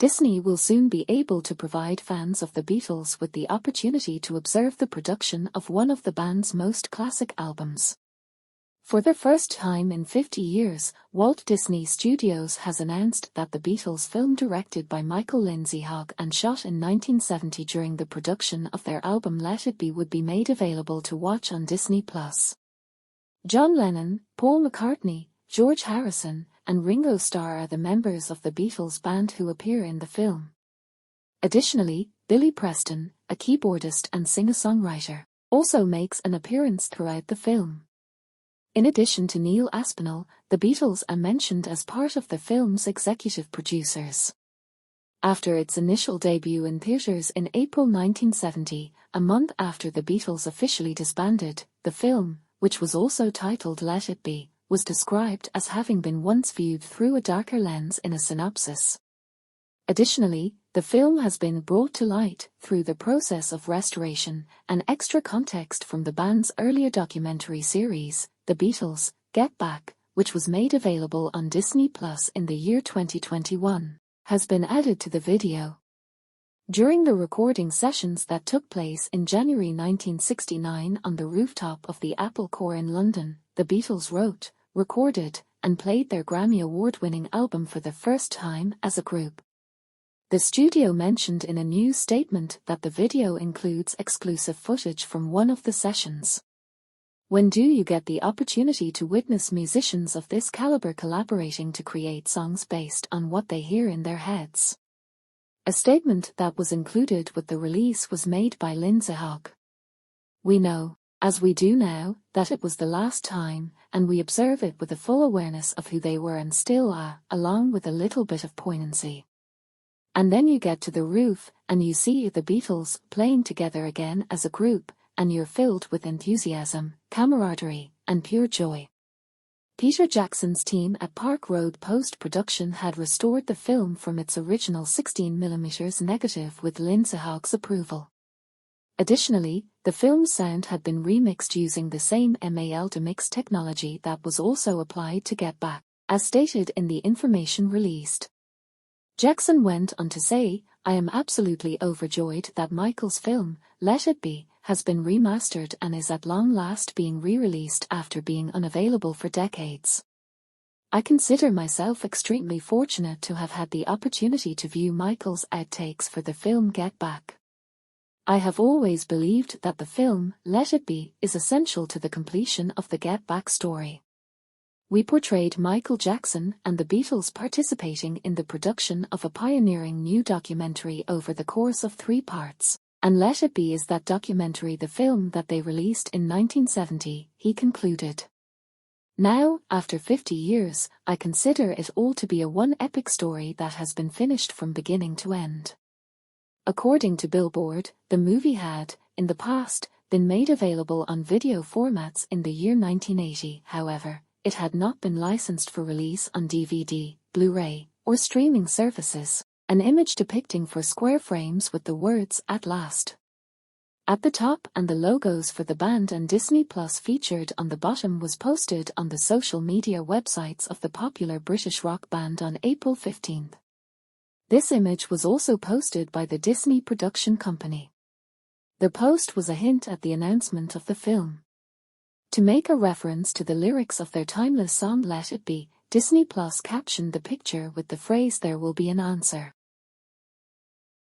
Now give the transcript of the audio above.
Disney will soon be able to provide fans of the Beatles with the opportunity to observe the production of one of the band's most classic albums. For the first time in 50 years, Walt Disney Studios has announced that the Beatles film, directed by Michael Lindsay Hogg and shot in 1970 during the production of their album Let It Be, would be made available to watch on Disney+. John Lennon, Paul McCartney, George Harrison, and Ringo Starr are the members of the Beatles band who appear in the film. Additionally, Billy Preston, a keyboardist and singer-songwriter, also makes an appearance throughout the film. In addition to Neil Aspinall, the Beatles are mentioned as part of the film's executive producers. After its initial debut in theaters in April 1970, a month after the Beatles officially disbanded, the film, which was also titled Let It Be, was described as having been once viewed through a darker lens in a synopsis. Additionally, the film has been brought to light through the process of restoration and extra context from the band's earlier documentary series, The Beatles, Get Back, which was made available on Disney Plus in the year 2021, has been added to the video. During the recording sessions that took place in January 1969 on the rooftop of the Apple Corps in London, the Beatles wrote, recorded, and played their Grammy Award-winning album for the first time as a group. The studio mentioned in a news statement that the video includes exclusive footage from one of the sessions. When do you get the opportunity to witness musicians of this caliber collaborating to create songs based on what they hear in their heads? A statement that was included with the release was made by Lindsay Hogg. We know, as we do now, that it was the last time, and we observe it with a full awareness of who they were and still are, along with a little bit of poignancy. And then you get to the roof, and you see the Beatles playing together again as a group, and you're filled with enthusiasm, camaraderie, and pure joy. Peter Jackson's team at Park Road Post-Production had restored the film from its original 16mm negative with Lindsay Hogg's approval. Additionally, the film's sound had been remixed using the same month.Mix technology that was also applied to Get Back, as stated in the information released. Jackson went on to say, I am absolutely overjoyed that Michael's film, Let It Be, has been remastered and is at long last being re-released after being unavailable for decades. I consider myself extremely fortunate to have had the opportunity to view Michael's outtakes for the film Get Back. I have always believed that the film, Let It Be, is essential to the completion of the Get Back story. We portrayed Michael Jackson and the Beatles participating in the production of a pioneering new documentary over the course of 3 parts, and Let It Be is that documentary, the film that they released in 1970, he concluded. Now, after 50 years, I consider it all to be one epic story that has been finished from beginning to end. According to Billboard, the movie had, in the past, been made available on video formats in the year 1980, however, it had not been licensed for release on DVD, Blu-ray, or streaming services. An image depicting 4 square frames with the words, At Last, at the top and the logos for the band and Disney Plus featured on the bottom was posted on the social media websites of the popular British rock band on April 15. This image was also posted by the Disney production company. The post was a hint at the announcement of the film. To make a reference to the lyrics of their timeless song Let It Be, Disney Plus captioned the picture with the phrase, There will be an answer.